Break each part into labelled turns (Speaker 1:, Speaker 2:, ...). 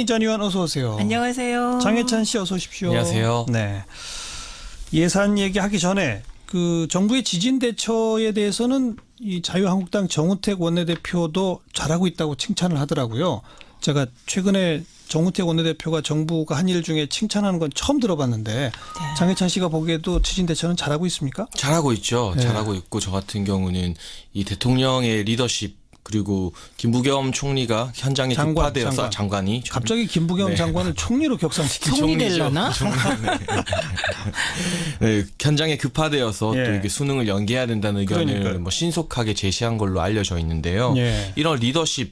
Speaker 1: 전 의원 어서 오세요.
Speaker 2: 안녕하세요.
Speaker 1: 장해찬 씨 어서 오십시오.
Speaker 3: 안녕하세요.
Speaker 1: 네. 예산 얘기하기 전에 그 정부의 지진 대처에 대해서는 이 자유한국당 정우택 원내대표도 잘하고 있다고 칭찬을 하더라고요. 제가 최근에 정우택 원내대표가 정부가 한 일 중에 칭찬하는 건 처음 들어봤는데
Speaker 2: 네.
Speaker 1: 장해찬 씨가 보기에도 지진 대처는 잘하고 있습니까?
Speaker 3: 잘하고 있죠.
Speaker 1: 네.
Speaker 3: 잘하고 있고 저 같은 경우는 이 대통령의 리더십 그리고 김부겸 총리가 현장에 급파되어서 장관이
Speaker 1: 갑자기 김부겸
Speaker 3: 네.
Speaker 1: 장관을 총리로 격상시키죠.
Speaker 2: 총리 되려나?
Speaker 3: 네, 현장에 급파되어서
Speaker 1: 예.
Speaker 3: 또 이게 수능을 연기해야 된다는 의견을
Speaker 1: 그러니까요.
Speaker 3: 뭐 신속하게 제시한 걸로 알려져 있는데요.
Speaker 1: 예.
Speaker 3: 이런 리더십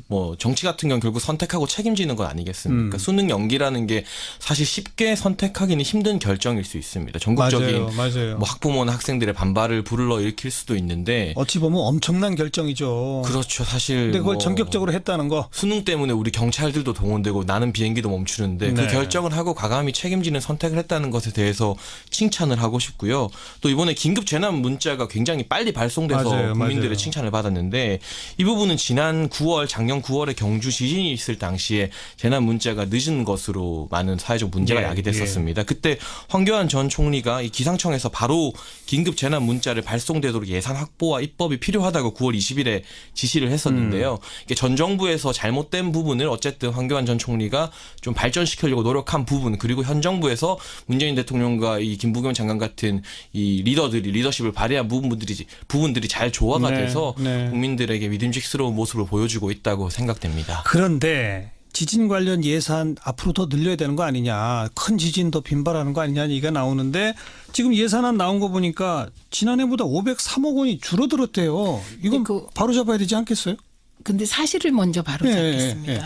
Speaker 3: 뭐 정치 같은 경우 결국 선택하고 책임지는 건 아니겠습니까? 수능 연기라는 게 사실 쉽게 선택하기는 힘든 결정일 수 있습니다. 전국적인
Speaker 1: 맞아요.
Speaker 3: 뭐 학부모나 학생들의 반발을 불러일으킬 수도 있는데
Speaker 1: 어찌 보면 엄청난 결정이죠.
Speaker 3: 그렇죠. 사실
Speaker 1: 근데 그걸
Speaker 3: 뭐
Speaker 1: 전격적으로 했다는 거.
Speaker 3: 수능 때문에 우리 경찰들도 동원되고 나는 비행기도 멈추는데
Speaker 1: 네.
Speaker 3: 그 결정을 하고 과감히 책임지는 선택을 했다는 것에 대해서 칭찬을 하고 싶고요. 또 이번에 긴급 재난 문자가 굉장히 빨리 발송돼서
Speaker 1: 맞아요.
Speaker 3: 국민들의
Speaker 1: 맞아요.
Speaker 3: 칭찬을 받았는데 이 부분은 지난 9월 작년 9월에 경주 지진이 있을 당시에 재난 문자가 늦은 것으로 많은 사회적 문제가
Speaker 1: 예,
Speaker 3: 야기됐었습니다. 그때 황교안 전 총리가 이 기상청에서 바로 긴급 재난 문자를 발송되도록 예산 확보와 입법이 필요하다고 9월 20일에 지시를 했었는데요. 이게 전 정부에서 잘못된 부분을 어쨌든 황교안 전 총리가 좀 발전시키려고 노력한 부분 그리고 현 정부에서 문재인 대통령과 이 김부겸 장관 같은 이 리더들이 리더십을 발휘한 부분들이 잘 조화가
Speaker 1: 네,
Speaker 3: 돼서
Speaker 1: 네.
Speaker 3: 국민들에게 믿음직스러운 모습을 보여주고 있다고 생각됩니다.
Speaker 1: 그런데 지진 관련 예산 앞으로 더 늘려야 되는 거 아니냐. 큰 지진 더 빈발하는 거 아니냐 얘기가 나오는데 지금 예산안 나온 거 보니까 지난해보다 503억 원이 줄어들었대요. 이건 바로 잡아야 되지 않겠어요?
Speaker 2: 근데 사실을 먼저 바로 잡겠습니다.
Speaker 1: 예.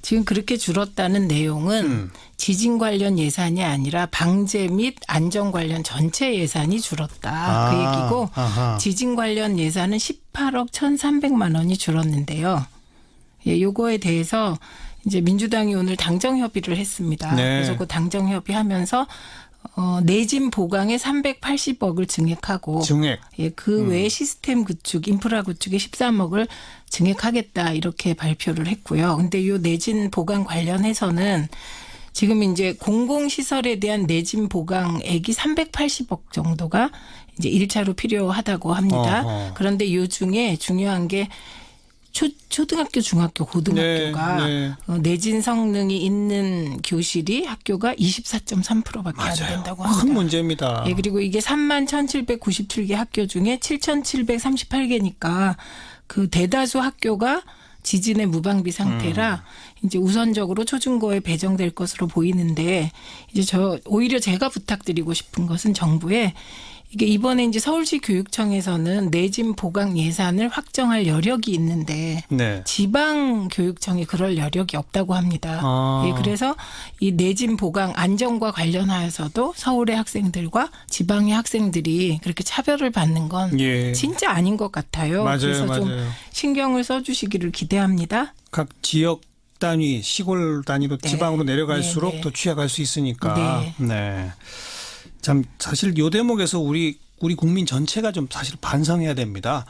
Speaker 2: 지금 그렇게 줄었다는 내용은 지진 관련 예산이 아니라 방제 및 안전 관련 전체 예산이 줄었다. 그 얘기고
Speaker 1: 아하.
Speaker 2: 지진 관련 예산은 18억 1,300만 원이 줄었는데요. 예, 요거에 대해서 이제 민주당이 오늘 당정 협의를 했습니다.
Speaker 1: 네.
Speaker 2: 그래서 그 당정 협의하면서 내진 보강에 380억을 증액하고
Speaker 1: 증액.
Speaker 2: 예, 그 외에 시스템 구축, 인프라 구축에 13억을 증액하겠다 이렇게 발표를 했고요. 근데 요 내진 보강 관련해서는 지금 이제 공공시설에 대한 내진 보강액이 380억 정도가 이제 1차로 필요하다고 합니다.
Speaker 1: 어허.
Speaker 2: 그런데 요 중에 중요한 게 초등학교, 중학교, 고등학교가
Speaker 1: 네.
Speaker 2: 내진 성능이 있는 교실이 학교가 24.3%밖에 안 된다고 합니다.
Speaker 1: 큰 문제입니다.
Speaker 2: 예, 그리고 이게 31,797개 학교 중에 7,738개니까 그 대다수 학교가 지진의 무방비 상태라 이제 우선적으로 초중고에 배정될 것으로 보이는데 이제 오히려 제가 부탁드리고 싶은 것은 정부에 이게 이번에 이제 서울시 교육청에서는 내진 보강 예산을 확정할 여력이 있는데
Speaker 1: 네.
Speaker 2: 지방 교육청이 그럴 여력이 없다고 합니다.
Speaker 1: 아.
Speaker 2: 예, 그래서 이 내진 보강 안전과 관련하여서도 서울의 학생들과 지방의 학생들이 그렇게 차별을 받는 건
Speaker 1: 예.
Speaker 2: 진짜 아닌 것 같아요.
Speaker 1: 맞아요,
Speaker 2: 그래서 좀
Speaker 1: 맞아요.
Speaker 2: 신경을 써주시기를 기대합니다.
Speaker 1: 각 지역 단위, 시골 단위로
Speaker 2: 네.
Speaker 1: 지방으로 내려갈수록
Speaker 2: 네, 네.
Speaker 1: 더 취약할 수 있으니까.
Speaker 2: 네.
Speaker 1: 네. 참 사실 요 대목에서 우리 국민 전체가 좀 사실 반성해야 됩니다.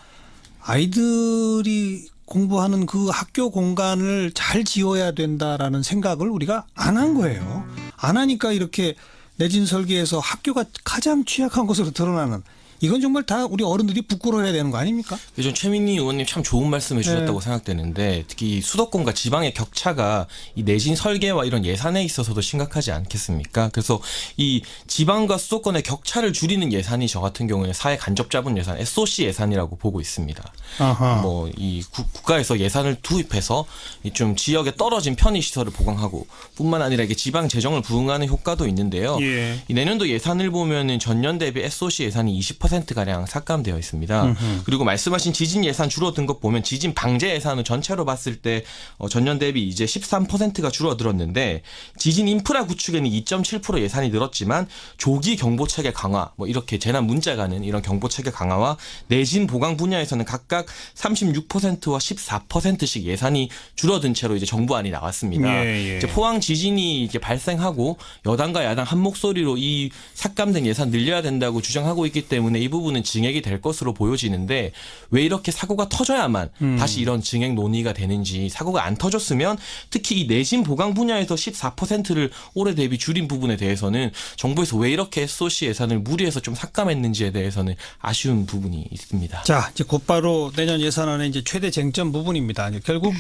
Speaker 1: 아이들이 공부하는 그 학교 공간을 잘 지어야 된다라는 생각을 우리가 안 한 거예요. 안 하니까 이렇게 내진 설계에서 학교가 가장 취약한 것으로 드러나는 이건 정말 다 우리 어른들이 부끄러워해야 되는 거 아닙니까?
Speaker 3: 전 최민희 의원님 참 좋은 말씀을 주셨다고
Speaker 1: 네.
Speaker 3: 생각되는데 특히 수도권과 지방의 격차가 이 내진 설계와 이런 예산에 있어서도 심각하지 않겠습니까? 그래서 이 지방과 수도권의 격차를 줄이는 예산이 저 같은 경우에 사회 간접자본 예산, SOC 예산이라고 보고 있습니다.
Speaker 1: 아하.
Speaker 3: 뭐 이 국가에서 예산을 투입해서 좀 지역에 떨어진 편의 시설을 보강하고 뿐만 아니라 이게 지방 재정을 부응하는 효과도 있는데요.
Speaker 1: 예.
Speaker 3: 이 내년도 예산을 보면은 전년 대비 SOC 예산이 20%가량 삭감되어 있습니다. 그리고 말씀하신 지진 예산 줄어든 것 보면 지진 방제 예산은 전체로 봤을 때 전년 대비 이제 13%가 줄어들었는데 지진 인프라 구축에는 2.7% 예산이 늘었지만 조기 경보 체계 강화 뭐 이렇게 재난 문자가는 이런 경보 체계 강화와 내진 보강 분야에서는 각각 36%와 14%씩 예산이 줄어든 채로 이제 정부안이 나왔습니다.
Speaker 1: 예.
Speaker 3: 이제 포항 지진이 이제 발생하고 여당과 야당 한 목소리로 이 삭감된 예산 늘려야 된다고 주장하고 있기 때문에 이 부분은 증액이 될 것으로 보여지는데 왜 이렇게 사고가 터져야만 다시 이런 증액 논의가 되는지, 사고가 안 터졌으면 특히 이 내진 보강 분야에서 14%를 올해 대비 줄인 부분에 대해서는 정부에서 왜 이렇게 SOC 예산을 무리해서 좀 삭감했는지에 대해서는 아쉬운 부분이 있습니다.
Speaker 1: 자, 이제 곧바로 내년 예산안의 이제 최대 쟁점 부분입니다. 결국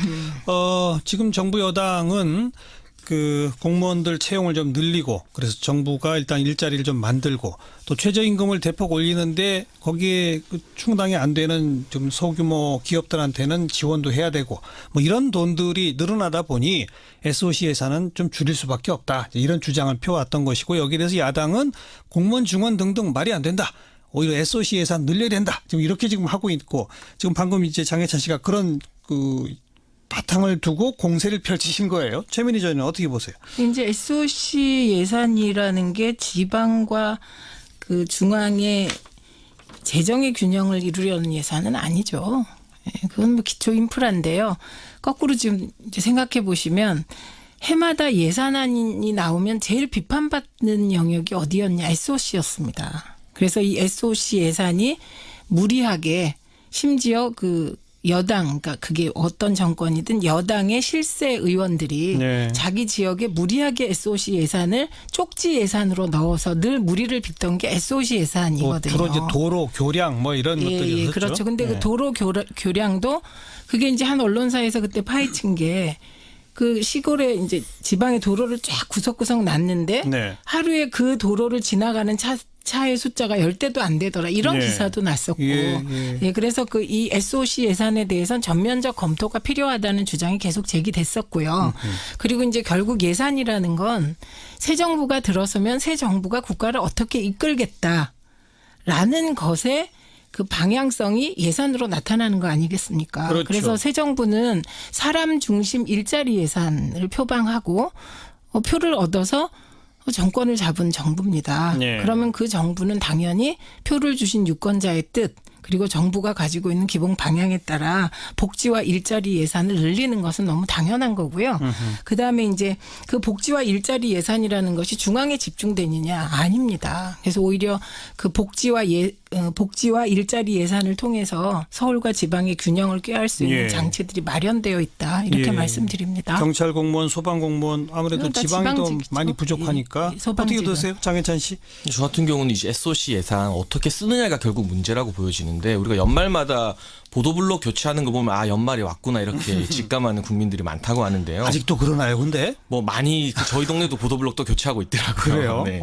Speaker 1: 지금 정부 여당은 그 공무원들 채용을 좀 늘리고, 그래서 정부가 일단 일자리를 좀 만들고, 또 최저임금을 대폭 올리는데 거기에 그 충당이 안 되는 좀 소규모 기업들한테는 지원도 해야 되고, 뭐 이런 돈들이 늘어나다 보니 SOC 예산은 좀 줄일 수밖에 없다, 이런 주장을 펴왔던 것이고, 여기에 대해서 야당은 공무원 증원 등등 말이 안 된다, 오히려 SOC 예산 늘려야 된다, 지금 이렇게 지금 하고 있고, 지금 방금 이제 장해찬 씨가 그런 그 바탕을 두고 공세를 펼치신 거예요. 최민희 전 의원은 어떻게 보세요?
Speaker 2: 이제 SOC 예산이라는 게 지방과 그 중앙의 재정의 균형을 이루려는 예산은 아니죠. 그건 뭐 기초 인프라인데요. 거꾸로 지금 이제 생각해 보시면 해마다 예산안이 나오면 제일 비판받는 영역이 어디였냐? SOC였습니다. 그래서 이 SOC 예산이 무리하게, 심지어 그 여당, 그러니까 그게 어떤 정권이든 여당의 실세 의원들이
Speaker 1: 네.
Speaker 2: 자기 지역에 무리하게 SOC 예산을 쪽지 예산으로 넣어서 늘 무리를 빚던 게 SOC 예산이거든요.
Speaker 1: 주로 이제 도로, 교량 뭐 이런 것들이 있었죠.
Speaker 2: 그렇죠. 근데
Speaker 1: 네.
Speaker 2: 그 도로 교량도 그게 이제 한 언론사에서 그때 파헤친 게 그 시골에 이제 지방에 도로를 쫙 구석구석 놨는데
Speaker 1: 네.
Speaker 2: 하루에 그 도로를 지나가는 차의 숫자가 10대도 안 되더라. 이런
Speaker 1: 예.
Speaker 2: 기사도 났었고.
Speaker 1: 예.
Speaker 2: 예, 그래서 그 이 SOC 예산에 대해서는 전면적 검토가 필요하다는 주장이 계속 제기됐었고요. 그리고 이제 결국 예산이라는 건 새 정부가 들어서면 새 정부가 국가를 어떻게 이끌겠다라는 것에 그 방향성이 예산으로 나타나는 거 아니겠습니까?
Speaker 1: 그렇죠.
Speaker 2: 그래서 새 정부는 사람 중심 일자리 예산을 표방하고 표를 얻어서 정권을 잡은 정부입니다.
Speaker 1: 네.
Speaker 2: 그러면 그 정부는 당연히 표를 주신 유권자의 뜻, 그리고 정부가 가지고 있는 기본 방향에 따라 복지와 일자리 예산을 늘리는 것은 너무 당연한 거고요. 그다음에 이제 그 복지와 일자리 예산이라는 것이 중앙에 집중되느냐? 아닙니다. 그래서 오히려 그 복지와 일자리 예산을 통해서 서울과 지방의 균형을 꾀할 수 있는
Speaker 1: 예.
Speaker 2: 장치들이 마련되어 있다. 이렇게
Speaker 1: 예.
Speaker 2: 말씀드립니다.
Speaker 1: 경찰 공무원, 소방 공무원 아무래도
Speaker 2: 다
Speaker 1: 지방이 더
Speaker 2: 지방직이죠.
Speaker 1: 많이 부족하니까
Speaker 2: 예, 소방직은.
Speaker 1: 어떻게 보세요, 장해찬 씨?
Speaker 3: 저 같은 경우는 이제 SOC 예산 어떻게 쓰느냐가 결국 문제라고 보여지는데, 우리가 연말마다 보도블록 교체하는 거 보면 연말이 왔구나 이렇게 직감하는 국민들이 많다고 하는데요.
Speaker 1: 아직도 그러나요, 근데?
Speaker 3: 뭐 많이 저희 동네도 보도블록도 교체하고 있더라고요.
Speaker 1: 그래요?
Speaker 3: 네.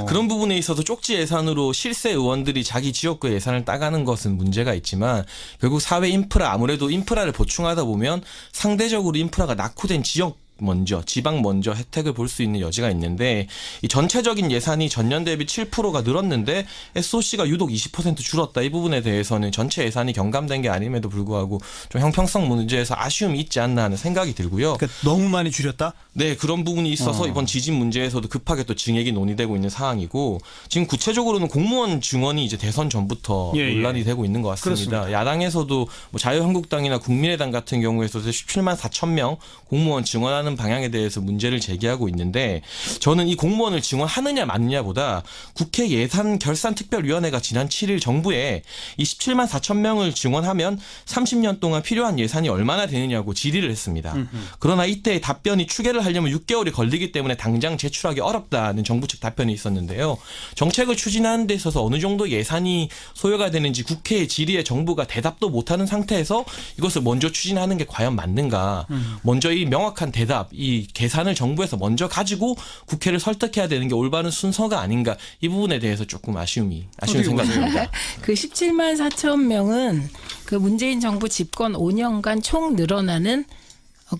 Speaker 1: 그런
Speaker 3: 부분에 있어서 쪽지 예산으로 실세 의원들이 자기 지역구의 예산을 따가는 것은 문제가 있지만, 결국 사회 인프라, 아무래도 인프라를 보충하다 보면 상대적으로 인프라가 낙후된 지역 먼저, 지방 먼저 혜택을 볼 수 있는 여지가 있는데, 이 전체적인 예산이 전년 대비 7%가 늘었는데 SOC가 유독 20% 줄었다. 이 부분에 대해서는 전체 예산이 경감된 게 아님에도 불구하고 좀 형평성 문제에서 아쉬움이 있지 않나 하는 생각이 들고요.
Speaker 1: 그러니까 너무 많이 줄였다?
Speaker 3: 네, 그런 부분이 있어서 이번 지진 문제에서도 급하게 또 증액이 논의되고 있는 상황이고, 지금 구체적으로는 공무원 증원이 이제 대선 전부터 논란이 되고 있는 것 같습니다.
Speaker 1: 그렇습니다.
Speaker 3: 야당에서도 뭐 자유한국당이나 국민의당 같은 경우에서도 17만 4천 명 공무원 증원하는 방향에 대해서 문제를 제기하고 있는데, 저는 이 공무원을 증원하느냐 마느냐보다 국회 예산결산특별위원회가 지난 7일 정부에 이 17만 4천 명을 증원하면 30년 동안 필요한 예산이 얼마나 되느냐고 질의를 했습니다. 그러나 이때의 답변이 추계를 하려면 6개월이 걸리기 때문에 당장 제출하기 어렵다는 정부 측 답변이 있었는데요. 정책을 추진하는 데 있어서 어느 정도 예산이 소요가 되는지 국회의 질의에 정부가 대답도 못하는 상태에서 이것을 먼저 추진하는 게 과연 맞는가. 먼저 이 명확한 대답, 이 계산을 정부에서 먼저 가지고 국회를 설득해야 되는 게 올바른 순서가 아닌가. 이 부분에 대해서 조금 아쉬운 생각이 듭니다.
Speaker 2: 그 17만 4천 명은 그 문재인 정부 집권 5년간 총 늘어나는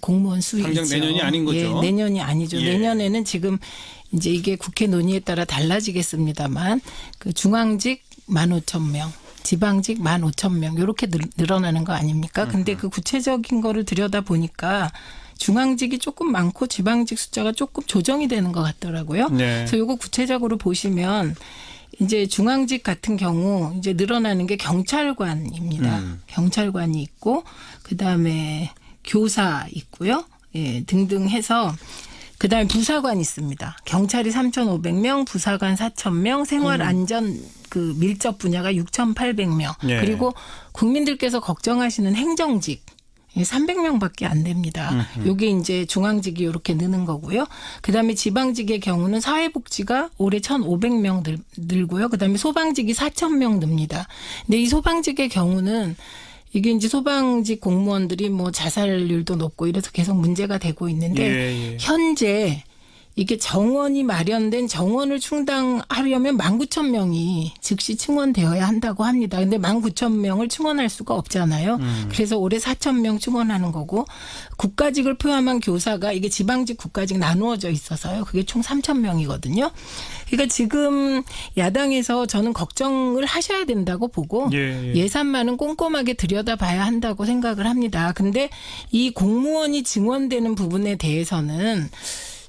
Speaker 2: 공무원 수이죠.
Speaker 1: 당장 내년이 아닌 거죠.
Speaker 2: 예, 내년이 아니죠.
Speaker 1: 예.
Speaker 2: 내년에는 지금 이제 이게 국회 논의에 따라 달라지겠습니다만, 그 중앙직 15,000명, 지방직 15,000명 이렇게 늘어나는 거 아닙니까? 근데 그 구체적인 거를 들여다 보니까 중앙직이 조금 많고 지방직 숫자가 조금 조정이 되는 것 같더라고요.
Speaker 1: 네.
Speaker 2: 그래서 이거 구체적으로 보시면 이제 중앙직 같은 경우 이제 늘어나는 게 경찰관입니다. 경찰관이 있고 그다음에 교사 있고요. 예, 등등 해서 그다음에 부사관 있습니다. 경찰이 3,500명, 부사관 4,000명, 생활안전 그 밀접 분야가 6,800명.
Speaker 1: 예.
Speaker 2: 그리고 국민들께서 걱정하시는 행정직 300명밖에 안 됩니다. 요게 이제 중앙직이 이렇게 느는 거고요. 그다음에 지방직의 경우는 사회복지가 올해 1,500명 늘고요. 그다음에 소방직이 4,000명 늡니다. 근데 이 소방직의 경우는 이게 이제 소방직 공무원들이 뭐 자살률도 높고 이래서 계속 문제가 되고 있는데
Speaker 1: 예, 예.
Speaker 2: 현재 이게 정원이 마련된 정원을 충당하려면 19,000명이 즉시 충원되어야 한다고 합니다. 근데 19,000명을 충원할 수가 없잖아요. 그래서 올해 4,000명 충원하는 거고 국가직을 포함한 교사가 이게 지방직 국가직 나누어져 있어서요. 그게 총 3,000명이거든요. 그러니까 지금 야당에서 저는 걱정을 하셔야 된다고 보고
Speaker 1: 예, 예.
Speaker 2: 예산만은 꼼꼼하게 들여다봐야 한다고 생각을 합니다. 근데 이 공무원이 증원되는 부분에 대해서는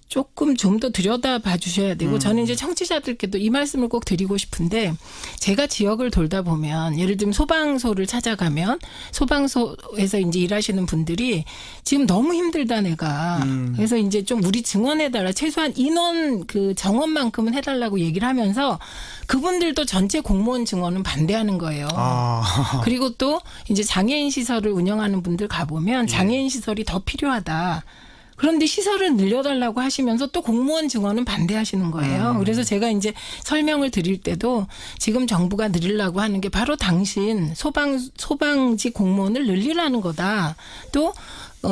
Speaker 2: 조금 좀 더 들여다봐 주셔야 되고 저는 이제 청취자들께도 이 말씀을 꼭 드리고 싶은데 제가 지역을 돌다 보면 예를 들면 소방소를 찾아가면 소방소에서 이제 일하시는 분들이 지금 너무 힘들다 내가 그래서 이제 좀 우리 증원해달라 최소한 인원 그 정원만큼은 해달라고 얘기를 하면서 그분들도 전체 공무원 증원은 반대하는 거예요.
Speaker 1: 아.
Speaker 2: 그리고 또 이제 장애인 시설을 운영하는 분들 가보면 장애인 시설이 더 필요하다. 그런데 시설을 늘려달라고 하시면서 또 공무원 증원은 반대하시는 거예요. 그래서 제가 이제 설명을 드릴 때도 지금 정부가 늘리려고 하는 게 바로 당신 소방직 공무원을 늘리라는 거다. 또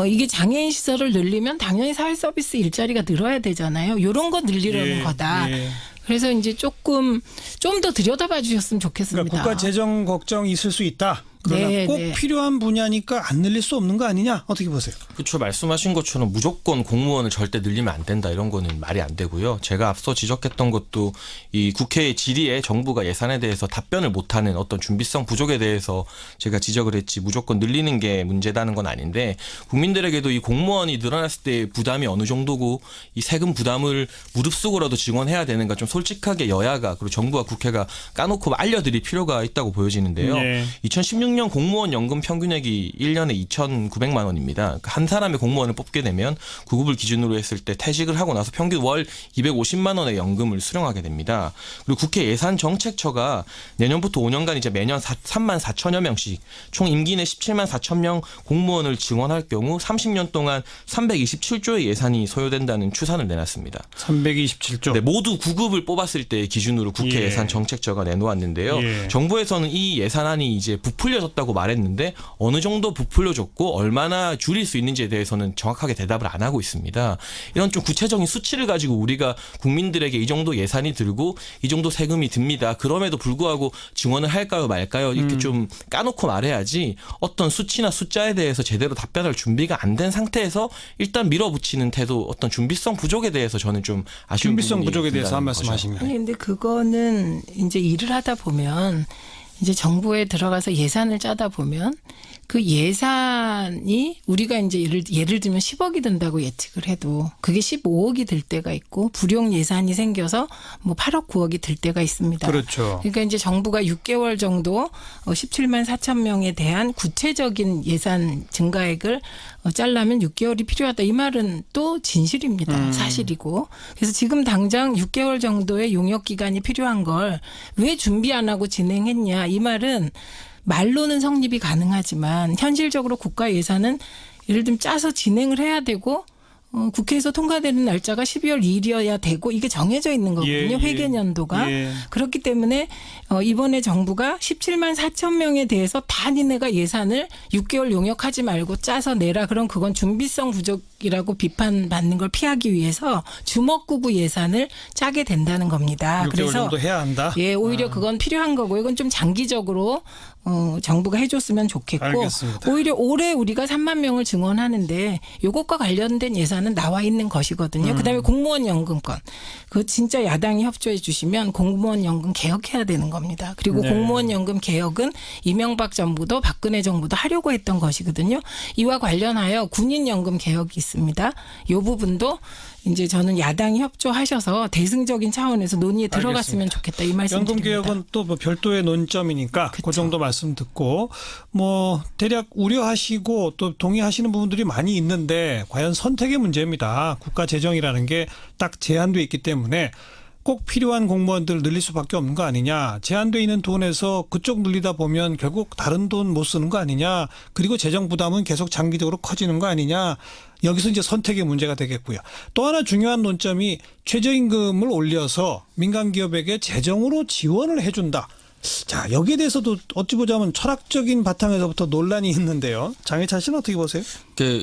Speaker 2: 이게 장애인 시설을 늘리면 당연히 사회 서비스 일자리가 늘어야 되잖아요. 이런 거 늘리려는
Speaker 1: 예,
Speaker 2: 거다.
Speaker 1: 예.
Speaker 2: 그래서 이제 조금 좀 더 들여다봐 주셨으면 좋겠습니다.
Speaker 1: 그러니까 국가 재정 걱정이 있을 수 있다. 그러나
Speaker 2: 네,
Speaker 1: 꼭
Speaker 2: 네.
Speaker 1: 필요한 분야니까 안 늘릴 수 없는 거 아니냐? 어떻게 보세요?
Speaker 3: 그렇죠. 말씀하신 것처럼 무조건 공무원을 절대 늘리면 안 된다 이런 거는 말이 안 되고요. 제가 앞서 지적했던 것도 이 국회의 질의에 정부가 예산에 대해서 답변을 못하는 어떤 준비성 부족에 대해서 제가 지적을 했지 무조건 늘리는 게 문제다는 건 아닌데 국민들에게도 이 공무원이 늘어났을 때 부담이 어느 정도고 이 세금 부담을 무릅쓰고라도 증원해야 되는가 좀 솔직하게 여야가 그리고 정부와 국회가 까놓고 알려드릴 필요가 있다고 보여지는데요.
Speaker 1: 네.
Speaker 3: 2016년 공무원 연금 평균액이 1년에 2,900만 원입니다. 그러니까 한 사람의 공무원을 뽑게 되면 구급을 기준으로 했을 때 퇴직을 하고 나서 평균 월 250만 원의 연금을 수령하게 됩니다. 그리고 국회 예산정책처가 내년부터 5년간 이제 매년 3만 4천여 명씩 총 임기 내 17만 4천 명 공무원을 증원할 경우 30년 동안 327조의 예산이 소요된다는 추산을 내놨습니다.
Speaker 1: 327조.
Speaker 3: 네, 모두 구급을 뽑았을 때 기준으로 국회
Speaker 1: 예.
Speaker 3: 예산정책처가 내놓았는데요.
Speaker 1: 예.
Speaker 3: 정부에서는 이 예산안이 이제 부풀려졌다고 말했는데 어느 정도 부풀려졌고 얼마나 줄일 수 있는지에 대해서는 정확하게 대답을 안 하고 있습니다. 이런 좀 구체적인 수치를 가지고 우리가 국민들에게 이 정도 예산이 들고 이 정도 세금이 듭니다. 그럼에도 불구하고 증원을 할까요 말까요 이렇게 좀 까놓고 말해야지 어떤 수치나 숫자에 대해서 제대로 답변할 준비가 안 된 상태에서 일단 밀어붙이는 태도 어떤 준비성 부족에 대해서 저는 좀 아쉬운
Speaker 1: 준비성
Speaker 3: 부분이
Speaker 1: 부족에 대해서 한
Speaker 3: 있다는
Speaker 1: 말씀
Speaker 3: 거죠.
Speaker 1: 하십니다.
Speaker 2: 아니 근데 그거는 이제 일을 하다 보면 이제 정부에 들어가서 예산을 짜다 보면 그 예산이 우리가 이제 예를 들면 10억이 든다고 예측을 해도 그게 15억이 들 때가 있고 불용 예산이 생겨서 뭐 8억 9억이 들 때가 있습니다.
Speaker 1: 그렇죠.
Speaker 2: 그러니까 이제 정부가 6개월 정도 17만 4천 명에 대한 구체적인 예산 증가액을 짜려면 6개월이 필요하다. 이 말은 또 진실입니다. 사실이고. 그래서 지금 당장 6개월 정도의 용역 기간이 필요한 걸 왜 준비 안 하고 진행했냐. 이 말은 말로는 성립이 가능하지만 현실적으로 국가 예산은 예를 들면 짜서 진행을 해야 되고 국회에서 통과되는 날짜가 12월 2일이어야 되고 이게 정해져 있는 거거든요.
Speaker 1: 예, 예.
Speaker 2: 회계년도가.
Speaker 1: 예.
Speaker 2: 그렇기 때문에 이번에 정부가 17만 4천 명에 대해서 다 니네가 예산을 6개월 용역하지 말고 짜서 내라. 그럼 그건 준비성 부족이라고 비판받는 걸 피하기 위해서 주먹구구 예산을 짜게 된다는 겁니다.
Speaker 1: 6개월
Speaker 2: 그래서
Speaker 1: 정도 해야 한다.
Speaker 2: 예, 오히려 그건 필요한 거고 이건 좀 장기적으로 정부가 해줬으면 좋겠고
Speaker 1: 알겠습니다.
Speaker 2: 오히려 올해 우리가 3만 명을 증원하는데 이것과 관련된 예산은 나와 있는 것이거든요. 그다음에 공무원 연금권 그거 진짜 야당이 협조해 주시면 공무원 연금 개혁해야 되는 겁니다. 그리고
Speaker 1: 네.
Speaker 2: 공무원 연금 개혁은 이명박 정부도 박근혜 정부도 하려고 했던 것이거든요. 이와 관련하여 군인 연금 개혁이 있습니다. 이 부분도 이제 저는 야당이 협조하셔서 대승적인 차원에서 논의에 들어갔으면
Speaker 1: 알겠습니다.
Speaker 2: 좋겠다 이 말씀드립니다.
Speaker 1: 연금 개혁은 또 뭐 별도의 논점이니까 그 정도 말씀. 말씀 듣고 뭐 대략 우려하시고 또 동의하시는 부분들이 많이 있는데 과연 선택의 문제입니다. 국가 재정이라는 게 딱 제한돼 있기 때문에 꼭 필요한 공무원들 늘릴 수밖에 없는 거 아니냐. 제한돼 있는 돈에서 그쪽 늘리다 보면 결국 다른 돈 못 쓰는 거 아니냐. 그리고 재정 부담은 계속 장기적으로 커지는 거 아니냐. 여기서 이제 선택의 문제가 되겠고요. 또 하나 중요한 논점이 최저임금을 올려서 민간 기업에게 재정으로 지원을 해준다. 자, 여기에 대해서도 어찌 보자면 철학적인 바탕에서부터 논란이 있는데요. 장혜찬 씨는 어떻게 보세요?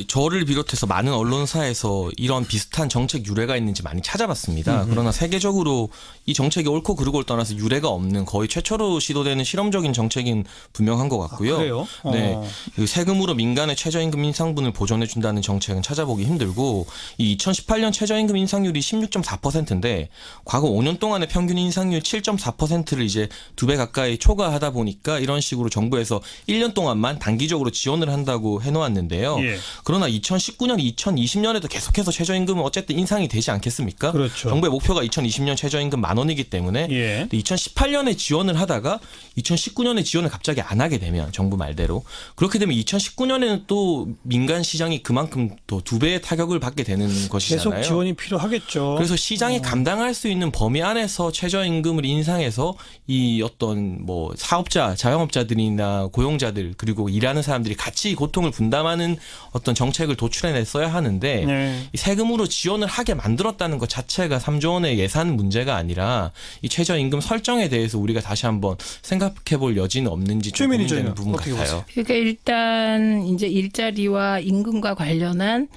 Speaker 3: 저를 비롯해서 많은 언론사에서 이런 비슷한 정책 유래가 있는지 많이 찾아봤습니다. 그러나 세계적으로 이 정책이 옳고 그르고를 떠나서 유래가 없는 거의 최초로 시도되는 실험적인 정책인 분명한 것 같고요.
Speaker 1: 아, 그래요?
Speaker 3: 네, 그 세금으로 민간의 최저임금 인상분을 보존해 준다는 정책은 찾아보기 힘들고 이 2018년 최저임금 인상률이 16.4%인데 과거 5년 동안의 평균 인상률 7.4%를 이제 2배 가까이 초과하다 보니까 이런 식으로 정부에서 1년 동안만 단기적으로 지원을 한다고 해놓았는데요.
Speaker 1: 예.
Speaker 3: 그러나 2019년, 2020년에도 계속해서 최저임금은 어쨌든 인상이 되지 않겠습니까?
Speaker 1: 그렇죠.
Speaker 3: 정부의 목표가 2020년 최저임금 10,000원이기 때문에
Speaker 1: 예.
Speaker 3: 2018년에 지원을 하다가 2019년에 지원을 갑자기 안 하게 되면 정부 말대로 그렇게 되면 2019년에는 또 민간 시장이 그만큼 또 2배의 타격을 받게 되는 것이잖아요.
Speaker 1: 계속 지원이 필요하겠죠.
Speaker 3: 그래서 시장이 감당할 수 있는 범위 안에서 최저임금을 인상해서 이 어떤 뭐 사업자, 자영업자들이나 고용자들 그리고 일하는 사람들이 같이 고통을 분담하는 어떤 정책을 도출해냈어야 하는데
Speaker 1: 네.
Speaker 3: 이 세금으로 지원을 하게 만들었다는 것 자체가 3조 원의 예산 문제가 아니라 이 최저임금 설정에 대해서 우리가 다시 한번 생각해볼 여지는 없는지 좀 고민되는 부분
Speaker 1: 어떻게
Speaker 3: 같아요.
Speaker 1: 보세요?
Speaker 2: 그러니까 일단 이제 일자리와 임금과 관련한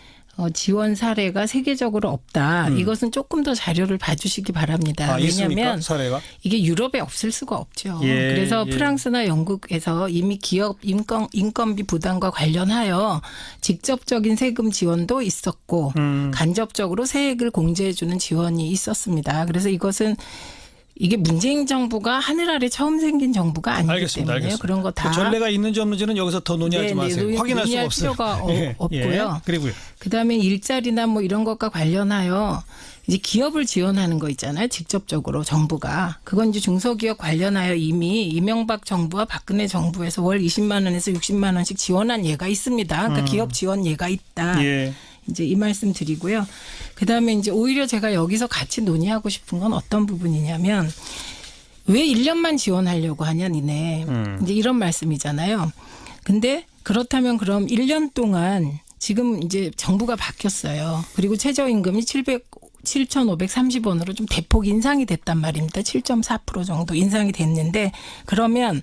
Speaker 2: 지원 사례가 세계적으로 없다. 이것은 조금 더 자료를 봐주시기 바랍니다.
Speaker 1: 아, 있습니까?
Speaker 2: 왜냐하면
Speaker 1: 사례가?
Speaker 2: 이게 유럽에 없을 수가 없죠.
Speaker 1: 예,
Speaker 2: 그래서
Speaker 1: 예.
Speaker 2: 프랑스나 영국에서 이미 기업 인건비 부담과 관련하여 직접적인 세금 지원도 있었고 간접적으로 세액을 공제해주는 지원이 있었습니다. 그래서 이게 문재인 정부가 하늘 아래 처음 생긴 정부가 아니기
Speaker 1: 알겠습니다.
Speaker 2: 때문에
Speaker 1: 알겠습니다.
Speaker 2: 그런 거 다
Speaker 1: 전례가 있는지 없는지는 여기서 더 논의하지 마세요. 확인할 수가
Speaker 2: 논의할
Speaker 1: 없어요.
Speaker 2: 필요가
Speaker 1: 예,
Speaker 2: 없고요.
Speaker 1: 예. 그리고요.
Speaker 2: 그다음에 일자리나 뭐 이런 것과 관련하여 이제 기업을 지원하는 거 있잖아요. 직접적으로 정부가. 그건 이제 중소기업 관련하여 이미 이명박 정부와 박근혜 정부에서 월 20만 원에서 60만 원씩 지원한 예가 있습니다. 그러니까 기업 지원 예가 있다.
Speaker 1: 예.
Speaker 2: 이제 이 말씀 드리고요. 그다음에 이제 오히려 제가 여기서 같이 논의하고 싶은 건 어떤 부분이냐면 왜 1년만 지원하려고 하냐 니네. 이제 이런 말씀이잖아요. 근데 그렇다면 그럼 1년 동안 지금 이제 정부가 바뀌었어요. 그리고 최저임금이 7,530원으로 좀 대폭 인상이 됐단 말입니다. 7.4% 정도 인상이 됐는데 그러면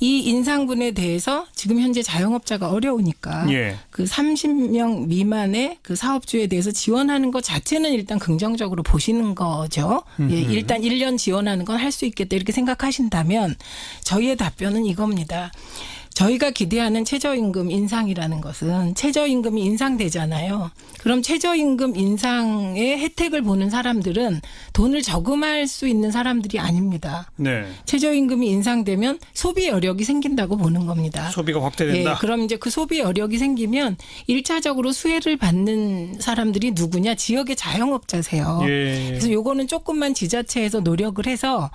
Speaker 2: 이 인상분에 대해서 지금 현재 자영업자가 어려우니까
Speaker 1: 예.
Speaker 2: 그 30명 미만의 그 사업주에 대해서 지원하는 것 자체는 일단 긍정적으로 보시는 거죠. 예, 일단 1년 지원하는 건 할 수 있겠다 이렇게 생각하신다면 저희의 답변은 이겁니다. 저희가 기대하는 최저임금 인상이라는 것은 최저임금이 인상되잖아요. 그럼 최저임금 인상의 혜택을 보는 사람들은 돈을 저금할 수 있는 사람들이 아닙니다.
Speaker 1: 네.
Speaker 2: 최저임금이 인상되면 소비 여력이 생긴다고 보는 겁니다.
Speaker 1: 소비가 확대된다.
Speaker 2: 예, 그럼 이제 그 소비 여력이 생기면 1차적으로 수혜를 받는 사람들이 누구냐? 지역의 자영업자세요.
Speaker 1: 예.
Speaker 2: 그래서 요거는 조금만 지자체에서 노력을 해서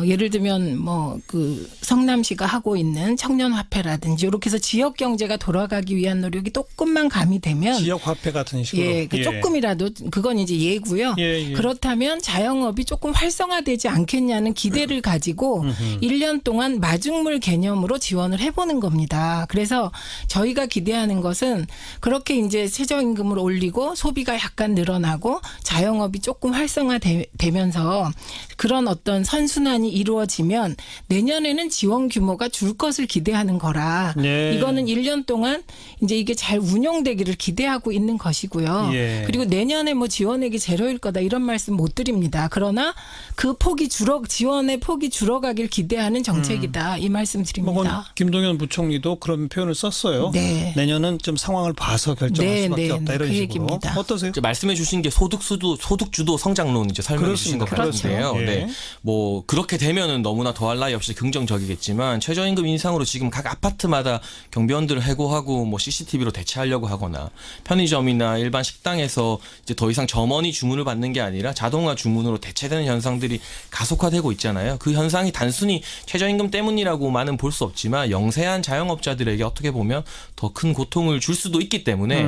Speaker 2: 예를 들면 뭐 그 성남시가 하고 있는 청년화폐라든지 이렇게 해서 지역 경제가 돌아가기 위한 노력이 조금만 가미되면
Speaker 1: 지역 화폐 같은 식으로.
Speaker 2: 예, 그 조금이라도 그건 이제 예고요.
Speaker 1: 예, 예.
Speaker 2: 그렇다면 자영업이 조금 활성화되지 않겠냐는 기대를 가지고 1년 동안 마중물 개념으로 지원을 해보는 겁니다. 그래서 저희가 기대하는 것은 그렇게 이제 최저임금을 올리고 소비가 약간 늘어나고 자영업이 조금 활성화되면서 그런 어떤 선순환이 이루어지면 내년에는 지원 규모가 줄 것을 기대하는 거라
Speaker 1: 예.
Speaker 2: 이거는 1년 동안 이제 이게 잘 운영되기를 기대하고 있는 것이고요.
Speaker 1: 예.
Speaker 2: 그리고 내년에 뭐 지원액이 제로일 거다 이런 말씀 못 드립니다. 그러나 그 지원의 폭이 줄어가길 기대하는 정책이다 이 말씀 드립니다.
Speaker 1: 김동연 부총리도 그런 표현을 썼어요.
Speaker 2: 네.
Speaker 1: 내년은 좀 상황을 봐서 결정할
Speaker 2: 네,
Speaker 1: 수밖에
Speaker 2: 네,
Speaker 1: 없다 이런
Speaker 2: 그
Speaker 1: 식으로.
Speaker 2: 얘기입니다.
Speaker 1: 어떠세요?
Speaker 3: 말씀해 주신 게 소득주도 성장론 이제 설명해 주신 것
Speaker 1: 그렇습니다.
Speaker 3: 같은데요.
Speaker 1: 그렇죠. 예.
Speaker 3: 네. 뭐 그렇게 그렇게 되면은 너무나 더할 나위 없이 긍정적이겠지만 최저임금 인상으로 지금 각 아파트마다 경비원들을 해고하고 뭐 CCTV로 대체하려고 하거나 편의점이나 일반 식당에서 이제 더 이상 점원이 주문을 받는 게 아니라 자동화 주문으로 대체되는 현상들이 가속화되고 있잖아요. 그 현상이 단순히 최저임금 때문이라고만은 볼 수 없지만 영세한 자영업자들에게 어떻게 보면 더 큰 고통을 줄 수도 있기 때문에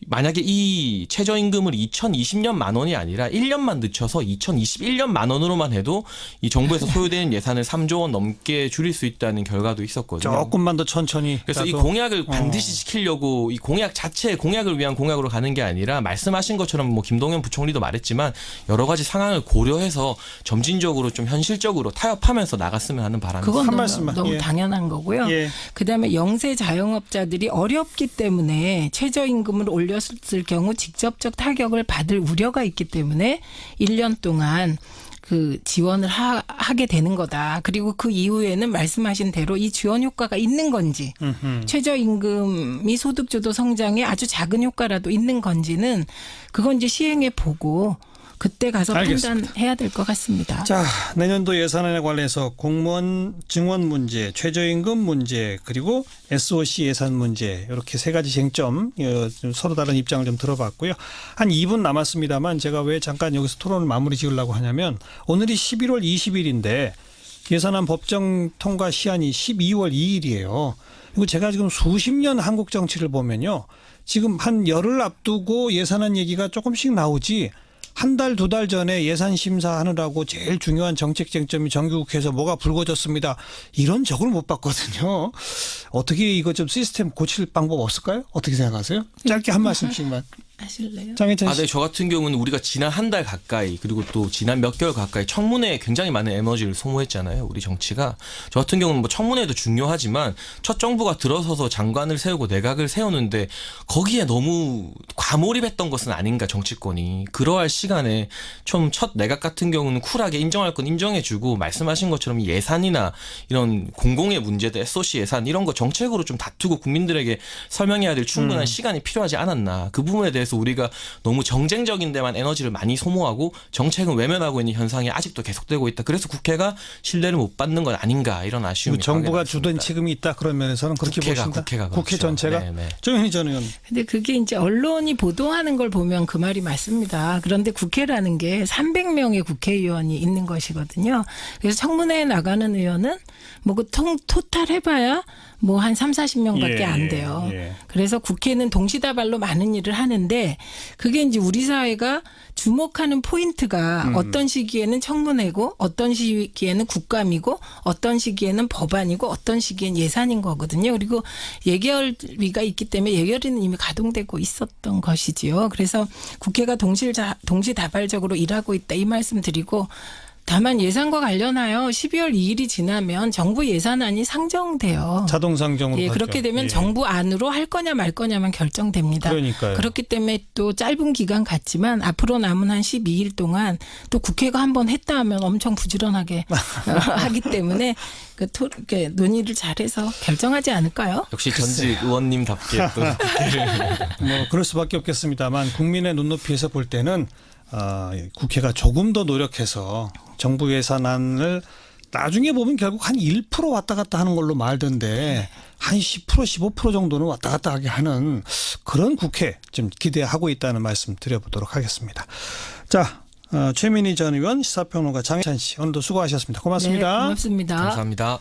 Speaker 3: 만약에 이 최저임금을 2020년 만 원이 아니라 1년만 늦춰서 2021년 만 원으로만 해도 이 정부에서 소요되는 예산을 3조 원 넘게 줄일 수 있다는 결과도 있었거든요.
Speaker 1: 조금만 더 천천히.
Speaker 3: 그래서 이 공약을 반드시 지키려고 이 공약 자체 공약을 위한 공약으로 가는 게 아니라 말씀하신 것처럼 뭐 김동연 부총리도 말했지만 여러 가지 상황을 고려해서 점진적으로 좀 현실적으로 타협하면서 나갔으면 하는 바람이
Speaker 2: 그건
Speaker 1: 한
Speaker 2: 너무,
Speaker 1: 말씀만.
Speaker 2: 너무
Speaker 1: 예.
Speaker 2: 당연한 거고요.
Speaker 1: 예.
Speaker 2: 그다음에 영세 자영업자들이 어렵기 때문에 최저임금을 올렸을 경우 직접적 타격을 받을 우려가 있기 때문에 1년 동안 그 지원을 하게 되는 거다. 그리고 그 이후에는 말씀하신 대로 이 지원 효과가 있는 건지 최저임금이 소득주도 성장에 아주 작은 효과라도 있는 건지는 그건 이제 시행해 보고 그때 가서
Speaker 1: 알겠습니다.
Speaker 2: 판단해야 될 것 같습니다.
Speaker 1: 자, 내년도 예산안에 관해서 공무원 증원 문제, 최저임금 문제, 그리고 SOC 예산 문제 이렇게 세 가지 쟁점 좀 서로 다른 입장을 좀 들어봤고요. 한 2분 남았습니다만 제가 왜 잠깐 여기서 토론을 마무리 지으려고 하냐면 오늘이 11월 20일인데 예산안 법정 통과 시한이 12월 2일이에요. 그리고 제가 지금 수십 년 한국 정치를 보면요. 지금 한 열흘 앞두고 예산안 얘기가 조금씩 나오지 한 달, 두 달 전에 예산 심사하느라고 제일 중요한 정책 쟁점이 정기국회에서 뭐가 불거졌습니다. 이런 적을 못 봤거든요. 어떻게 이거 좀 시스템 고칠 방법 없을까요? 어떻게 생각하세요? 짧게 한 말씀씩만.
Speaker 2: 하실래요?
Speaker 1: 장혜찬 씨.
Speaker 3: 네, 저 같은 경우는 우리가 지난 한 달 가까이 그리고 또 지난 몇 개월 가까이 청문회에 굉장히 많은 에너지를 소모했잖아요. 우리 정치가. 저 같은 경우는 뭐 청문회도 중요하지만 첫 정부가 들어서서 장관을 세우고 내각을 세우는데 거기에 너무 과몰입했던 것은 아닌가 정치권이. 그러할 시간에 좀 첫 내각 같은 경우는 쿨하게 인정할 건 인정해주고 말씀하신 것처럼 예산이나 이런 공공의 문제들 SOC 예산 이런 거 정책으로 좀 다투고 국민들에게 설명해야 될 충분한 시간이 필요하지 않았나. 그 부분에 대해서 우리가 너무 정쟁적인 데만 에너지를 많이 소모하고 정책은 외면하고 있는 현상이 아직도 계속되고 있다. 그래서 국회가 신뢰를 못 받는 건 아닌가 이런 아쉬움이
Speaker 1: 정부가
Speaker 3: 강하게
Speaker 1: 주된
Speaker 3: 남습니다.
Speaker 1: 책임이 있다 그런 면에서는 그렇게 보신다.
Speaker 3: 국회가
Speaker 1: 국회
Speaker 3: 그렇죠.
Speaker 1: 전체가.
Speaker 3: 네네.
Speaker 1: 조현희 전 의원.
Speaker 2: 근데 그게 이제 언론이 보도하는 걸 보면 그 말이 맞습니다. 그런데 국회라는 게 300명의 국회의원이 있는 것이거든요. 그래서 청문회에 나가는 의원은 뭐 그 토탈 해봐야 뭐 한 3, 40명밖에
Speaker 1: 예,
Speaker 2: 안 돼요.
Speaker 1: 예.
Speaker 2: 그래서 국회는 동시다발로 많은 일을 하는데 그게 이제 우리 사회가 주목하는 포인트가 어떤 시기에는 청문회고 어떤 시기에는 국감이고 어떤 시기에는 법안이고 어떤 시기엔 예산인 거거든요. 그리고 예결위가 있기 때문에 예결위는 이미 가동되고 있었던 것이지요. 그래서 국회가 동시다발적으로 일하고 있다 이 말씀 드리고 다만 예산과 관련하여 12월 2일이 지나면 정부 예산안이 상정돼요.
Speaker 1: 자동 상정으로
Speaker 2: 예,
Speaker 1: 가죠.
Speaker 2: 그렇게 되면
Speaker 1: 예.
Speaker 2: 정부 안으로 할 거냐 말 거냐만 결정됩니다.
Speaker 1: 그러니까요.
Speaker 2: 그렇기 때문에 또 짧은 기간 같지만 앞으로 남은 한 12일 동안 또 국회가 한번 했다 하면 엄청 부지런하게 하기 때문에 이렇게 논의를 잘해서 결정하지 않을까요?
Speaker 3: 역시 전직 의원님답게 또
Speaker 1: 뭐 그럴 수밖에 없겠습니다만 국민의 눈높이에서 볼 때는 국회가 조금 더 노력해서 정부 예산안을 나중에 보면 결국 한 1% 왔다 갔다 하는 걸로 말던데 한 10% 15% 정도는 왔다 갔다 하게 하는 그런 국회 좀 기대하고 있다는 말씀 드려보도록 하겠습니다. 자, 최민희 전 의원, 시사평론가 장혜찬 씨 오늘도 수고하셨습니다. 고맙습니다.
Speaker 2: 네, 고맙습니다.
Speaker 3: 감사합니다.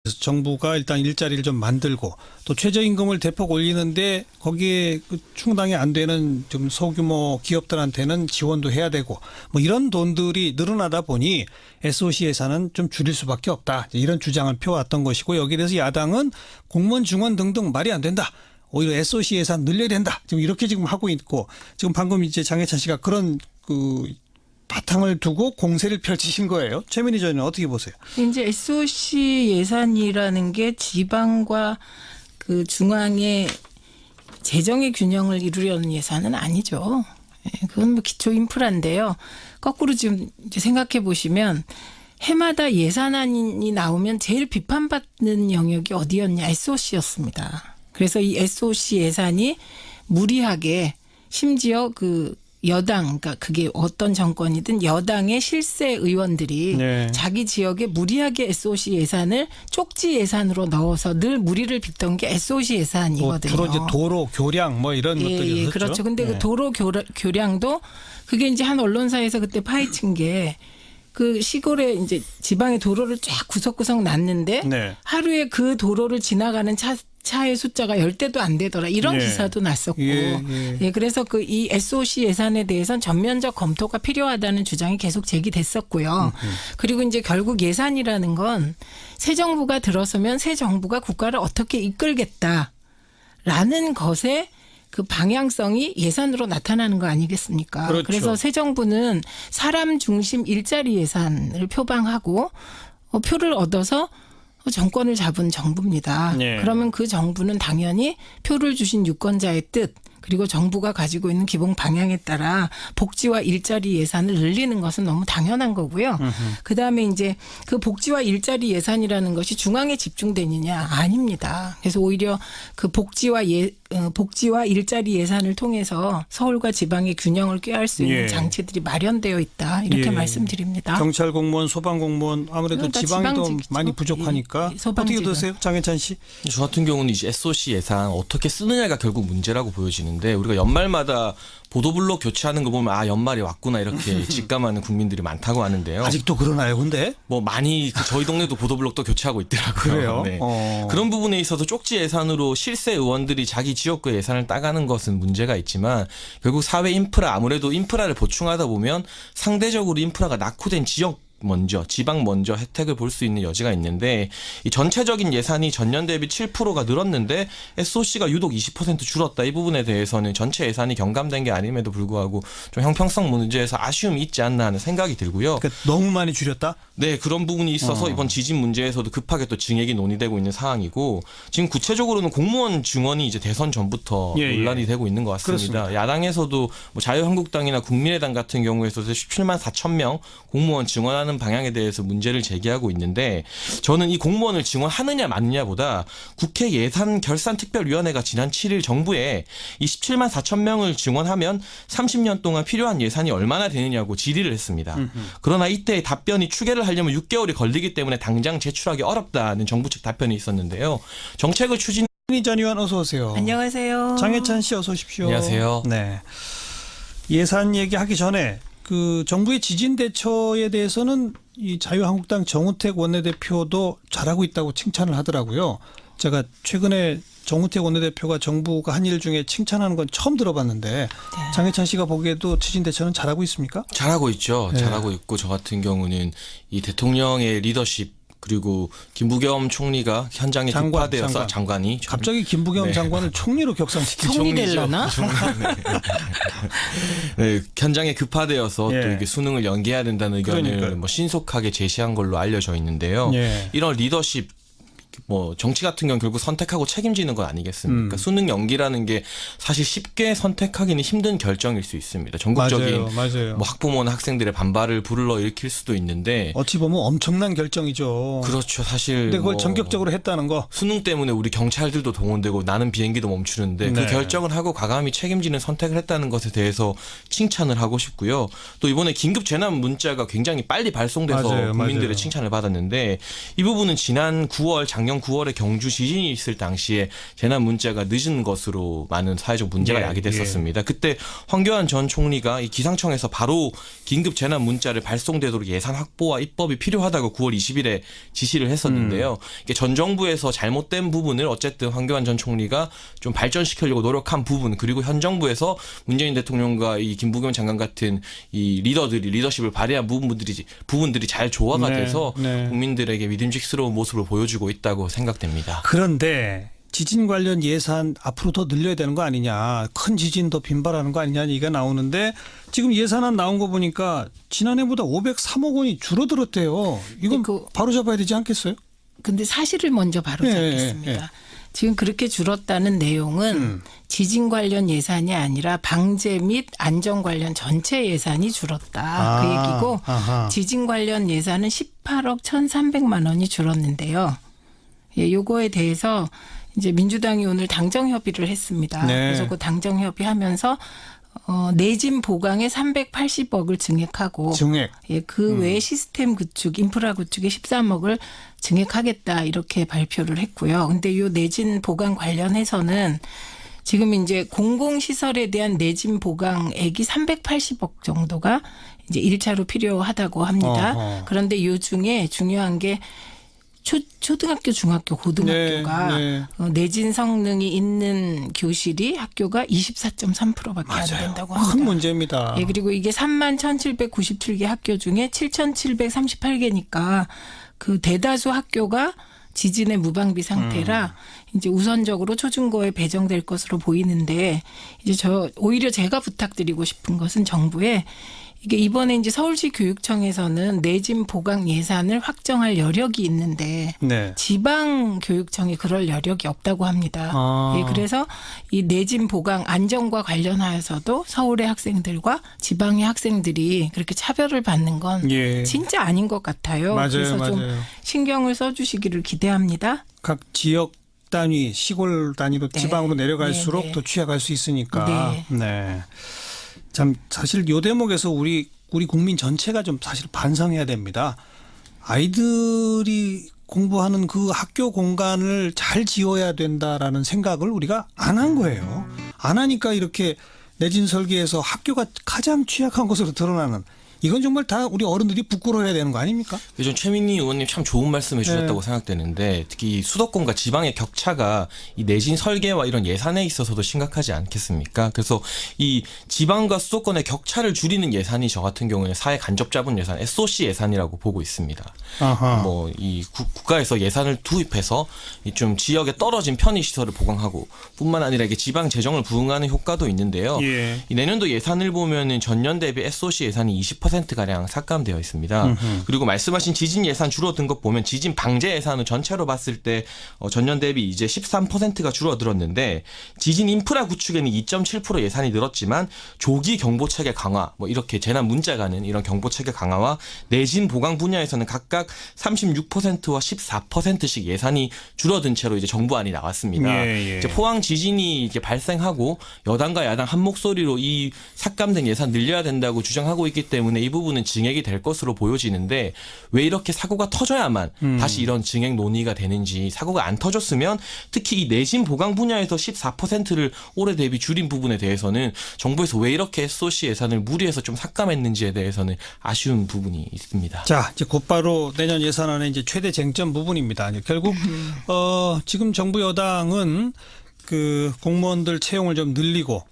Speaker 1: 그래서 정부가 일단 일자리를 좀 만들고 또 최저임금을 대폭 올리는데 거기에 그 충당이 안 되는 좀 소규모 기업들한테는 지원도 해야 되고 뭐 이런 돈들이 늘어나다 보니 SOC 예산은 좀 줄일 수밖에 없다. 이런 주장을 펴왔던 것이고 여기에 대해서 야당은 공무원 증원 등등 말이 안 된다. 오히려 SOC 예산 늘려야 된다. 지금 이렇게 지금 하고 있고 지금 방금 이제 장혜찬 씨가 그런 바탕을 두고 공세를 펼치신 거예요. 최민희 전 의원 어떻게 보세요?
Speaker 2: 이제 SOC 예산이라는 게 지방과 그 중앙의 재정의 균형을 이루려는 예산은 아니죠. 예, 그건 뭐 기초 인프라인데요. 거꾸로 지금 이제 생각해 보시면 해마다 예산안이 나오면 제일 비판받는 영역이 어디였냐? SOC였습니다. 그래서 이 SOC 예산이 무리하게 심지어 그 여당, 그러니까 그게 어떤 정권이든 여당의 실세 의원들이
Speaker 1: 네.
Speaker 2: 자기 지역에 무리하게 SOC 예산을 쪽지 예산으로 넣어서 늘 무리를 빚던 게 SOC 예산이거든요.
Speaker 1: 주로 이제 도로, 교량 뭐 이런 것들이 있었죠.
Speaker 2: 그렇죠. 근데
Speaker 1: 네.
Speaker 2: 그 도로 교량도 그게 이제 한 언론사에서 그때 파헤친 게 그 시골에 이제 지방에 도로를 쫙 구석구석 놨는데
Speaker 1: 네.
Speaker 2: 하루에 그 도로를 지나가는 차의 숫자가 10대도 안 되더라. 이런
Speaker 1: 예.
Speaker 2: 기사도 났었고.
Speaker 1: 예.
Speaker 2: 예, 그래서 그 이 SOC 예산에 대해서는 전면적 검토가 필요하다는 주장이 계속 제기됐었고요. 그리고 이제 결국 예산이라는 건 새 정부가 들어서면 새 정부가 국가를 어떻게 이끌겠다라는 것에 그 방향성이 예산으로 나타나는 거 아니겠습니까?
Speaker 1: 그렇죠.
Speaker 2: 그래서 새 정부는 사람 중심 일자리 예산을 표방하고 표를 얻어서 정권을 잡은 정부입니다.
Speaker 1: 네.
Speaker 2: 그러면 그 정부는 당연히 표를 주신 유권자의 뜻 그리고 정부가 가지고 있는 기본 방향에 따라 복지와 일자리 예산을 늘리는 것은 너무 당연한 거고요. 그다음에 이제 그 복지와 일자리 예산이라는 것이 중앙에 집중되느냐 아닙니다. 그래서 오히려 그 복지와 일자리 예산을 통해서 서울과 지방의 균형을 꾀할 수 있는
Speaker 1: 예.
Speaker 2: 장치들이 마련되어 있다. 이렇게
Speaker 1: 예.
Speaker 2: 말씀드립니다.
Speaker 1: 경찰 공무원, 소방 공무원 아무래도
Speaker 2: 그러니까
Speaker 1: 지방이 더
Speaker 2: 지방직이죠.
Speaker 1: 많이 부족하니까
Speaker 2: 예, 소방직은.
Speaker 1: 어떻게 드세요, 장혜찬 씨?
Speaker 3: 저 같은 경우는 이제 SOC 예산 어떻게 쓰느냐가 결국 문제라고 보여지는데 우리가 연말마다 보도블록 교체하는 거 보면 아 연말이 왔구나 이렇게 직감하는 국민들이 많다고 하는데요.
Speaker 1: 아직도 그러나요, 근데?
Speaker 3: 뭐 많이 저희 동네도 보도블록도 교체하고 있더라고요.
Speaker 1: 그래요?
Speaker 3: 네.
Speaker 1: 어.
Speaker 3: 그런 부분에 있어서 쪽지 예산으로 실세 의원들이 자기 지역구 예산을 따가는 것은 문제가 있지만 결국 사회 인프라 아무래도 인프라를 보충하다 보면 상대적으로 인프라가 낙후된 지역 먼저 지방 먼저 혜택을 볼 수 있는 여지가 있는데 이 전체적인 예산이 전년 대비 7%가 늘었는데 SOC가 유독 20% 줄었다. 이 부분에 대해서는 전체 예산이 경감된 게 아님에도 불구하고 좀 형평성 문제에서 아쉬움이 있지 않나 하는 생각이 들고요.
Speaker 1: 그러니까 너무 많이 줄였다?
Speaker 3: 네, 그런 부분이 있어서 이번 지진 문제에서도 급하게 또 증액이 논의되고 있는 상황이고 지금 구체적으로는 공무원 증원이 이제 대선 전부터
Speaker 1: 예, 예.
Speaker 3: 논란이 되고 있는 것 같습니다.
Speaker 1: 그렇습니다.
Speaker 3: 야당에서도 뭐 자유한국당이나 국민의당 같은 경우에서도 17만 4천 명 공무원 증원하는 방향에 대해서 문제를 제기하고 있는데 저는 이 공무원을 증원하느냐 마느냐보다 국회 예산결산특별위원회가 지난 7일 정부에 이 17만 4천 명을 증원하면 30년 동안 필요한 예산이 얼마나 되느냐고 질의를 했습니다. 그러나 이때 답변이 추계를 하려면 6개월이 걸리기 때문에 당장 제출하기 어렵다는 정부 측 답변이 있었는데요. 정책을 추진
Speaker 1: 전 의원 어서 오세요.
Speaker 2: 안녕하세요.
Speaker 1: 장혜찬 씨 어서 오십시오.
Speaker 3: 안녕하세요.
Speaker 1: 네. 예산 얘기하기 전에 그 정부의 지진 대처에 대해서는 이 자유한국당 정우택 원내대표도 잘하고 있다고 칭찬을 하더라고요. 제가 최근에 정우택 원내대표가 정부가 한 일 중에 칭찬하는 건 처음 들어봤는데 장혜찬 씨가 보기에도 지진 대처는 잘하고 있습니까?
Speaker 3: 잘하고 있죠.
Speaker 1: 네.
Speaker 3: 잘하고 있고 저 같은 경우는 이 대통령의 리더십 그리고 김부겸 총리가 현장에 급파되어서 장관이
Speaker 1: 갑자기 김부겸
Speaker 3: 네.
Speaker 1: 장관을 총리로 격상시키죠.
Speaker 2: 총리 되려나?
Speaker 3: 네, 현장에 급파되어서
Speaker 1: 예.
Speaker 3: 또 이게 수능을 연기해야 된다는 의견을
Speaker 1: 그러니까요.
Speaker 3: 뭐 신속하게 제시한 걸로 알려져 있는데요.
Speaker 1: 예.
Speaker 3: 이런 리더십 뭐 정치 같은 경우는 결국 선택하고 책임지는 건 아니겠습니까? 수능 연기라는 게 사실 쉽게 선택하기는 힘든 결정일 수 있습니다. 전국적인
Speaker 1: 맞아요.
Speaker 3: 뭐 학부모나 학생들의 반발을 불러일으킬 수도 있는데
Speaker 1: 어찌 보면 엄청난 결정이죠.
Speaker 3: 그렇죠. 사실
Speaker 1: 근데 그걸
Speaker 3: 뭐
Speaker 1: 전격적으로 했다는 거.
Speaker 3: 수능 때문에 우리 경찰들도 동원되고 나는 비행기도 멈추는데
Speaker 1: 네.
Speaker 3: 그 결정을 하고 과감히 책임지는 선택을 했다는 것에 대해서 칭찬을 하고 싶고요. 또 이번에 긴급 재난 문자가 굉장히 빨리 발송돼서
Speaker 1: 맞아요.
Speaker 3: 국민들의
Speaker 1: 맞아요.
Speaker 3: 칭찬을 받았는데 이 부분은 지난 9월 작년 9월에 경주 지진이 있을 당시에 재난 문자가 늦은 것으로 많은 사회적 문제가
Speaker 1: 예,
Speaker 3: 야기됐었습니다. 그때 황교안 전 총리가 이 기상청에서 바로 긴급 재난 문자를 발송되도록 예산 확보와 입법이 필요하다고 9월 20일에 지시를 했었는데요. 이게 전 정부에서 잘못된 부분을 어쨌든 황교안 전 총리가 좀 발전시키려고 노력한 부분 그리고 현 정부에서 문재인 대통령과 이 김부겸 장관 같은 이 리더들이 리더십을 발휘한 부분들이 잘 조화가
Speaker 1: 네,
Speaker 3: 돼서
Speaker 1: 네.
Speaker 3: 국민들에게 믿음직스러운 모습을 보여주고 있다고 생각됩니다.
Speaker 1: 그런데 지진 관련 예산 앞으로 더 늘려야 되는 거 아니냐. 큰 지진 더 빈발하는 거 아니냐 얘기가 나오는데 지금 예산안 나온 거 보니까 지난해보다 503억 원이 줄어들었대요. 이건
Speaker 2: 그-
Speaker 1: 바로 잡아야 되지 않겠어요?
Speaker 2: 근데 사실을 먼저 바로
Speaker 1: 예,
Speaker 2: 잡겠습니다.
Speaker 1: 예, 예.
Speaker 2: 지금 그렇게 줄었다는 내용은 지진 관련 예산이 아니라 방제 및 안전 관련 전체 예산이 줄었다. 그 얘기고
Speaker 1: 아하.
Speaker 2: 지진 관련 예산은 18억 1,300만 원이 줄었는데요. 예, 요거에 대해서 이제 민주당이 오늘 당정 협의를 했습니다.
Speaker 1: 네.
Speaker 2: 그래서 그 당정 협의하면서 내진 보강에 380억을 증액하고
Speaker 1: 증액.
Speaker 2: 예, 그 외에 시스템 구축, 인프라 구축에 13억을 증액하겠다 이렇게 발표를 했고요. 근데 요 내진 보강 관련해서는 지금 이제 공공시설에 대한 내진 보강액이 380억 정도가 이제 1차로 필요하다고 합니다.
Speaker 1: 어허.
Speaker 2: 그런데 요 중에 중요한 게 초등학교, 중학교, 고등학교가
Speaker 1: 네.
Speaker 2: 내진 성능이 있는 교실이 학교가 24.3%밖에 안 된다고 합니다.
Speaker 1: 큰 문제입니다.
Speaker 2: 예, 그리고 이게 31,797개 학교 중에 7,738개니까 그 대다수 학교가 지진의 무방비 상태라 이제 우선적으로 초중고에 배정될 것으로 보이는데 이제 오히려 제가 부탁드리고 싶은 것은 정부에 이게 이번에 이제 서울시 교육청에서는 내진 보강 예산을 확정할 여력이 있는데
Speaker 1: 네.
Speaker 2: 지방 교육청이 그럴 여력이 없다고 합니다.
Speaker 1: 아.
Speaker 2: 예, 그래서 이 내진 보강 안정과 관련하여서도 서울의 학생들과 지방의 학생들이 그렇게 차별을 받는 건
Speaker 1: 예.
Speaker 2: 진짜 아닌 것 같아요.
Speaker 1: 맞아요,
Speaker 2: 그래서 좀
Speaker 1: 맞아요.
Speaker 2: 신경을 써주시기를 기대합니다.
Speaker 1: 각 지역 단위, 시골 단위로
Speaker 2: 네.
Speaker 1: 지방으로 내려갈수록
Speaker 2: 네, 네.
Speaker 1: 더 취약할 수 있으니까.
Speaker 2: 네.
Speaker 1: 네. 참 사실 요 대목에서 우리 국민 전체가 좀 사실 반성해야 됩니다. 아이들이 공부하는 그 학교 공간을 잘 지어야 된다라는 생각을 우리가 안 한 거예요. 안 하니까 이렇게 내진 설계에서 학교가 가장 취약한 것으로 드러나는, 이건 정말 다 우리 어른들이 부끄러워야 되는 거 아닙니까?
Speaker 3: 요즘 최민희 의원님 참 좋은 말씀해 주셨다고
Speaker 1: 네.
Speaker 3: 생각되는데 특히 수도권과 지방의 격차가 이 내진 설계와 이런 예산에 있어서도 심각하지 않겠습니까? 그래서 이 지방과 수도권의 격차를 줄이는 예산이 저 같은 경우에 사회 간접 자본 예산 SOC 예산이라고 보고 있습니다.
Speaker 1: 아하.
Speaker 3: 뭐 이 국가에서 예산을 투입해서 이 좀 지역에 떨어진 편의 시설을 보강하고 뿐만 아니라 이게 지방 재정을 부응하는 효과도 있는데요.
Speaker 1: 예.
Speaker 3: 이 내년도 예산을 보면은 전년 대비 SOC 예산이 20%가량 삭감되어 있습니다. 그리고 말씀하신 지진 예산 줄어든 것 보면 지진 방제 예산은 전체로 봤을 때 전년 대비 이제 13%가 줄어들었는데 지진 인프라 구축에는 2.7% 예산이 늘었지만 조기 경보 체계 강화, 뭐 이렇게 재난 문자 가는 이런 경보 체계 강화와 내진 보강 분야에서는 각각 36%와 14%씩 예산이 줄어든 채로 이제 정부안이 나왔습니다.
Speaker 1: 예, 예.
Speaker 3: 이제 포항 지진이 이제 발생하고 여당과 야당 한 목소리로 이 삭감된 예산 늘려야 된다고 주장하고 있기 때문에 이 부분은 증액이 될 것으로 보여지는데 왜 이렇게 사고가 터져야만 다시 이런 증액 논의가 되는지, 사고가 안 터졌으면 특히 이 내진 보강 분야에서 14%를 올해 대비 줄인 부분에 대해서는 정부에서 왜 이렇게 SOC 예산을 무리해서 좀 삭감했는지에 대해서는 아쉬운 부분이 있습니다.
Speaker 1: 자, 이제 곧바로 내년 예산안의 이제 최대 쟁점 부분입니다. 이제 결국 지금 정부 여당은 그 공무원들 채용을 좀 늘리고